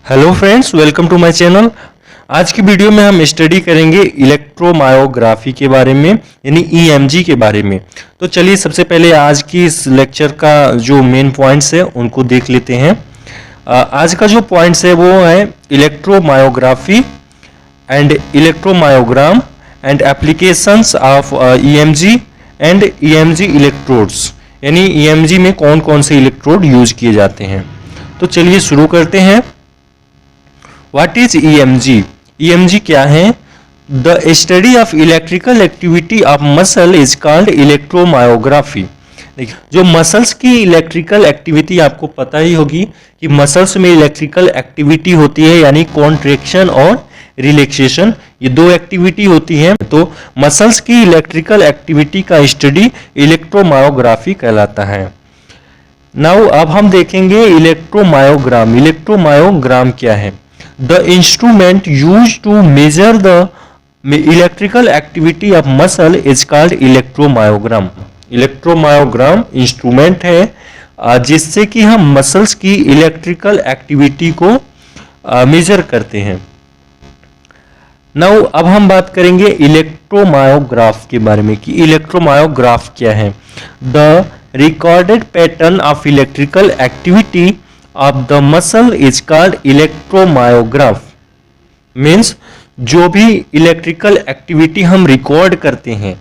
Hello friends, welcome to my channel. आज की video में हम स्टडी करेंगे इलेक्ट्रोमायोग्राफी के बारे में, यानी ईएमजी के बारे में। तो चलिए सबसे पहले आज की इस लेक्चर का जो मेन पॉइंट्स है उनको देख लेते हैं। आज का जो पॉइंट्स है वो है electromyography and electromyogram and applications of EMG and EMG electrodes, यानी ईएमजी में कौन कौन से इलेक्ट्रोड यूज किए जाते हैं। तो चलिए शुरू करते हैं। What is EMG? EMG क्या है? The study of electrical activity of muscle is called electromyography. देखिए, जो मसल्स की इलेक्ट्रिकल एक्टिविटी आपको पता ही होगी कि मसल्स में इलेक्ट्रिकल एक्टिविटी होती है, यानी कॉन्ट्रैक्शन और रिलैक्सेशन, ये दो एक्टिविटी होती है। तो मसल्स की इलेक्ट्रिकल एक्टिविटी का स्टडी इलेक्ट्रोमायोग्राफी कहलाता है। नाउ अब हम देखेंगे इलेक्ट्रोमायोग्राम। इलेक्ट्रोमायोग्राम क्या है? The instrument used to measure the electrical activity of muscle is called electromyogram. Electromyogram instrument है जिससे कि हम मसल्स की इलेक्ट्रिकल एक्टिविटी को मेजर करते हैं। नाउ अब हम बात करेंगे इलेक्ट्रोमायोग्राफ के बारे में कि इलेक्ट्रोमायोग्राफ क्या है। The recorded pattern of electrical activity of the muscle is called electromyograph. Means जो भी इलेक्ट्रिकल एक्टिविटी हम रिकॉर्ड करते हैं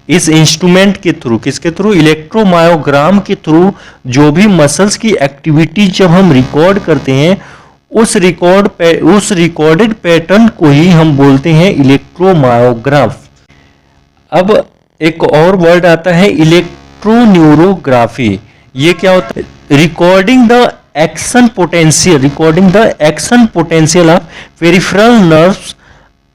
इस इंस्ट्रूमेंट के थ्रू, किसके थ्रू? इलेक्ट्रोमायोग्राम के थ्रू, जो भी मसल्स की एक्टिविटी जब हम रिकॉर्ड करते हैं उस रिकॉर्डेड पैटर्न को ही हम बोलते हैं इलेक्ट्रोमायोग्राफ। अब एक और वर्ड आता है इलेक्ट्रोन्यूरोग्राफी। ये क्या होता है? Recording the action potential of peripheral nerves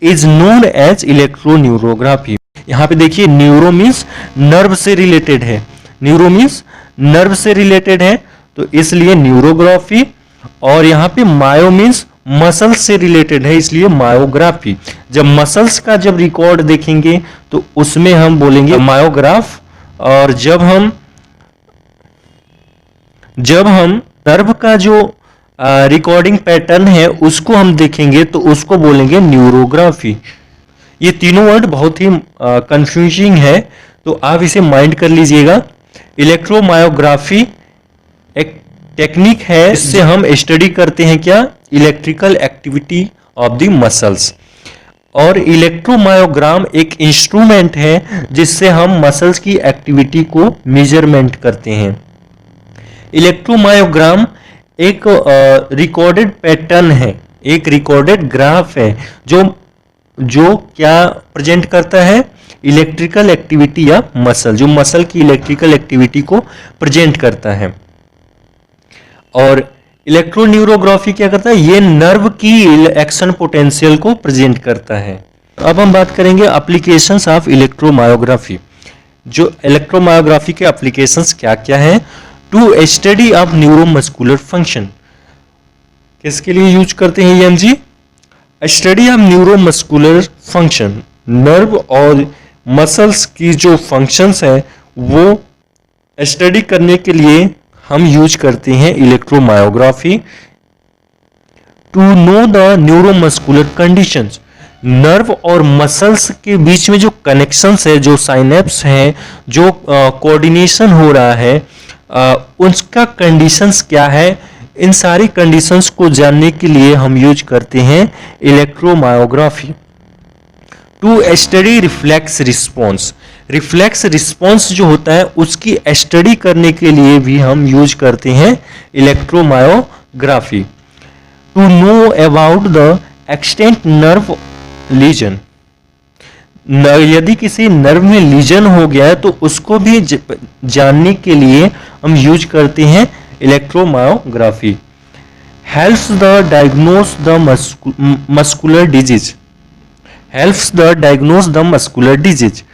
is known as electroneurography. यहाँ पे देखिए, न्यूरो मीन्स नर्व से रिलेटेड है, न्यूरो मीन्स नर्व से रिलेटेड है, तो इसलिए न्यूरोग्राफी। और यहाँ पे मायो मीन्स मसल्स से रिलेटेड है, इसलिए मायोग्राफी। जब मसल्स का जब रिकॉर्ड देखेंगे तो उसमें हम बोलेंगे मायोग्राफ, और जब हम नर्व का जो रिकॉर्डिंग पैटर्न है उसको हम देखेंगे तो उसको बोलेंगे न्यूरोग्राफी। ये तीनों वर्ड बहुत ही कंफ्यूजिंग है, तो आप इसे माइंड कर लीजिएगा। इलेक्ट्रोमायोग्राफी एक टेक्निक है, इससे हम स्टडी करते हैं क्या? Electrical activity of the muscles. और इलेक्ट्रोमायोग्राम एक इंस्ट्रूमेंट है जिससे हम मसल्स की एक्टिविटी को मेजरमेंट करते हैं। इलेक्ट्रोमायोग्राम एक रिकॉर्डेड पैटर्न है, एक रिकॉर्डेड ग्राफ है जो क्या प्रेजेंट करता है? इलेक्ट्रिकल एक्टिविटी या मसल, जो मसल की इलेक्ट्रिकल एक्टिविटी को प्रेजेंट करता है। और इलेक्ट्रोन्यूरोग्राफी क्या करता है? ये नर्व की एक्शन पोटेंशियल को प्रेजेंट करता है। अब हम बात करेंगे एप्लीकेशंस ऑफ इलेक्ट्रोमायोग्राफी। जो इलेक्ट्रोमायोग्राफी के एप्लीकेशंस क्या क्या हैं? To study of neuromuscular function. किसके लिए यूज करते हैं EMG? Study of neuromuscular function, nerve और मसल्स की जो फंक्शंस है वो स्टडी करने के लिए हम यूज करते हैं electromyography. To know the neuromuscular conditions, nerve और मसल्स के बीच में जो कनेक्शंस है, जो साइनेप्स हैं, जो कोऑर्डिनेशन हो रहा है, उसका कंडीशंस क्या है, इन सारी कंडीशंस को जानने के लिए हम यूज करते हैं electromyography. To study reflex response, reflex response जो होता है उसकी स्टडी करने के लिए भी हम यूज करते हैं electromyography. To know about the extent nerve lesion, यदि किसी नर्व में लीजन हो गया है तो उसको भी जानने के लिए हम यूज करते हैं electromyography. Helps the diagnose the muscular disease, helps the diagnose the muscular disease.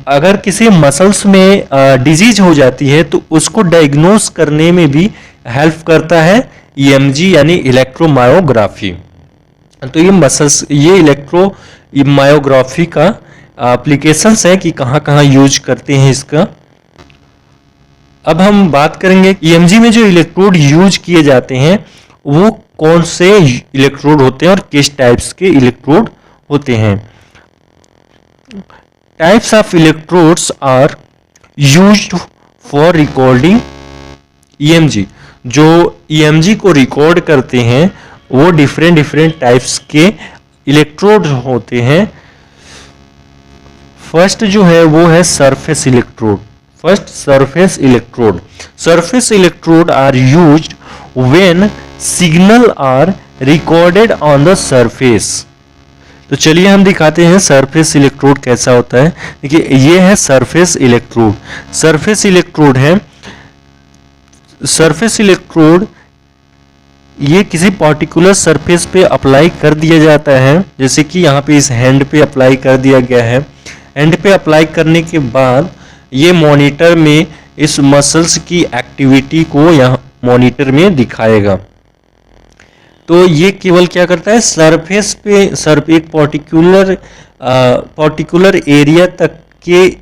अगर किसी मसल्स में डिजीज हो जाती है तो उसको डायग्नोस करने में भी हेल्प करता है ईएमजी यानी इलेक्ट्रोमायोग्राफी। तो ये इलेक्ट्रोमायोग्राफी का एप्लीकेशंस है कि कहाँ कहाँ यूज करते हैं इसका। अब हम बात करेंगे ईएमजी में जो इलेक्ट्रोड यूज किए जाते हैं वो कौन से इलेक्ट्रोड होते हैं और किस टाइप्स के इलेक्ट्रोड होते हैं। Types of electrodes are used for recording EMG. जो ईएमजी को रिकॉर्ड करते हैं वो डिफरेंट टाइप्स के इलेक्ट्रोड होते हैं। फर्स्ट जो है वो है surface electrode. First surface electrode. Surface electrode are used when signal are recorded on the surface. तो चलिए हम दिखाते हैं सरफेस इलेक्ट्रोड कैसा होता है। देखिए ये है सरफेस इलेक्ट्रोड। सरफेस इलेक्ट्रोड है, सरफेस इलेक्ट्रोड ये किसी पर्टिकुलर सरफेस पे अप्लाई कर दिया जाता है, जैसे कि यहाँ पे इस हैंड पे अप्लाई कर दिया गया है। हैंड पे अप्लाई करने के बाद ये मॉनिटर में इस मसल्स की एक्टिविटी को यहाँ मॉनिटर में दिखाएगा। तो ये केवल क्या करता है, सरफेस पे एक पर्टिकुलर एरिया तक के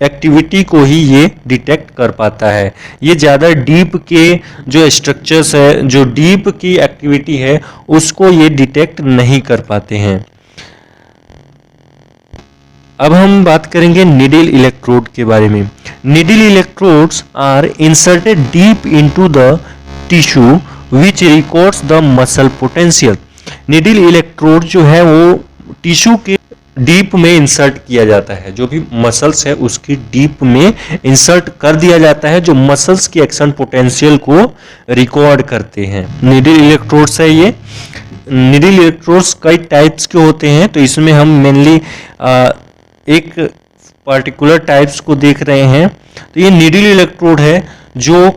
एक्टिविटी को ही ये डिटेक्ट कर पाता है। ये ज़्यादा डीप के जो स्ट्रक्चर्स है, जो डीप की एक्टिविटी है, उसको ये डिटेक्ट नहीं कर पाते हैं। अब हम बात करेंगे निडल इलेक्ट्रोड के बारे में। Needle electrodes are inserted deep into the tissue which records the muscle potential. Needle electrode जो है वो टिश्यू के डीप में इंसर्ट किया जाता है। जो भी मसल्स है उसकी डीप में इंसर्ट कर दिया जाता है, जो मसल्स की एक्शन पोटेंशियल को रिकॉर्ड करते हैं। निडल इलेक्ट्रोड्स है ये। निडल इलेक्ट्रोड्स कई टाइप्स के होते हैं, तो इसमें हम मेनली एक पर्टिकुलर टाइप्स को देख रहे हैं। तो ये निडल इलेक्ट्रोड है जो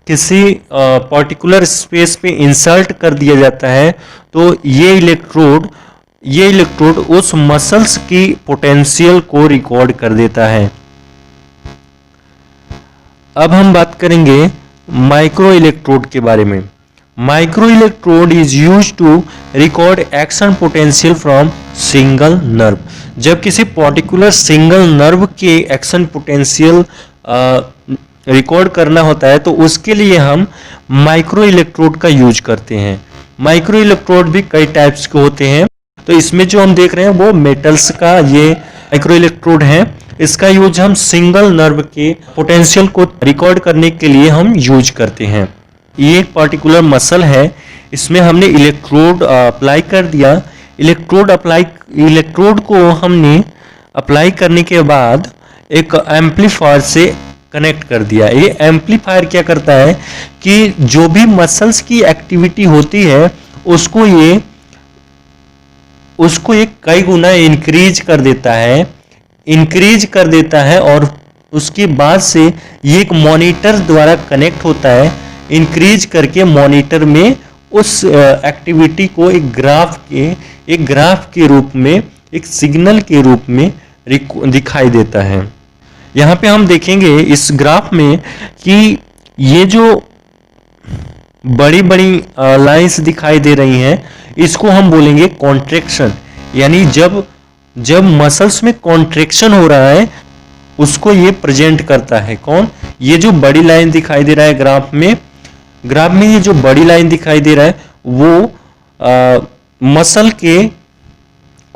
किसी पर्टिकुलर स्पेस पे इंसर्ट कर दिया जाता है। तो ये इलेक्ट्रोड उस मसल्स की पोटेंशियल को रिकॉर्ड कर देता है। अब हम बात करेंगे माइक्रो इलेक्ट्रोड के बारे में। Micro electrode is used to record action potential from single nerve. जब किसी पर्टिकुलर सिंगल नर्व के एक्शन पोटेंशियल रिकॉर्ड करना होता है तो उसके लिए हम माइक्रो इलेक्ट्रोड का यूज करते हैं। माइक्रो इलेक्ट्रोड भी कई टाइप्स के होते हैं, तो इसमें जो हम देख रहे हैं वो मेटल्स का ये माइक्रो इलेक्ट्रोड है। इसका यूज हम सिंगल नर्व के पोटेंशियल को रिकॉर्ड करने के लिए हम यूज करते हैं। ये एक पर्टिकुलर मसल है, इसमें हमने इलेक्ट्रोड अप्लाई कर दिया। इलेक्ट्रोड को हमने अप्लाई करने के बाद एक एम्पलीफायर से कनेक्ट कर दिया। ये एम्पलीफायर क्या करता है कि जो भी मसल्स की एक्टिविटी होती है उसको ये कई गुना इंक्रीज कर देता है और उसके बाद से ये एक मॉनिटर द्वारा कनेक्ट होता है। इंक्रीज करके मॉनिटर में उस एक्टिविटी को एक ग्राफ के रूप में, एक सिग्नल के रूप में दिखाई देता है। यहाँ पे हम देखेंगे इस ग्राफ में कि ये जो बड़ी लाइंस दिखाई दे रही हैं, इसको हम बोलेंगे कॉन्ट्रैक्शन। यानी जब मसल्स में कॉन्ट्रैक्शन हो रहा है उसको ये प्रेजेंट करता है। कौन? ये जो बड़ी लाइन दिखाई दे रहा है ग्राफ में ये जो बड़ी लाइन दिखाई दे रहा है वो मसल के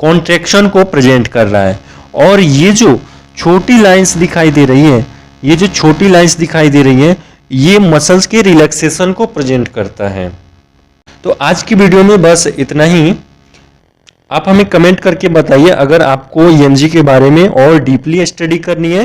कॉन्ट्रैक्शन को प्रेजेंट कर रहा है। और ये जो छोटी लाइंस दिखाई दे रही है, ये मसल्स के रिलैक्सेशन को प्रेजेंट करता है। तो आज की वीडियो में बस इतना ही। आप हमें कमेंट करके बताइए अगर आपको ईएमजी के बारे में और डीपली स्टडी करनी है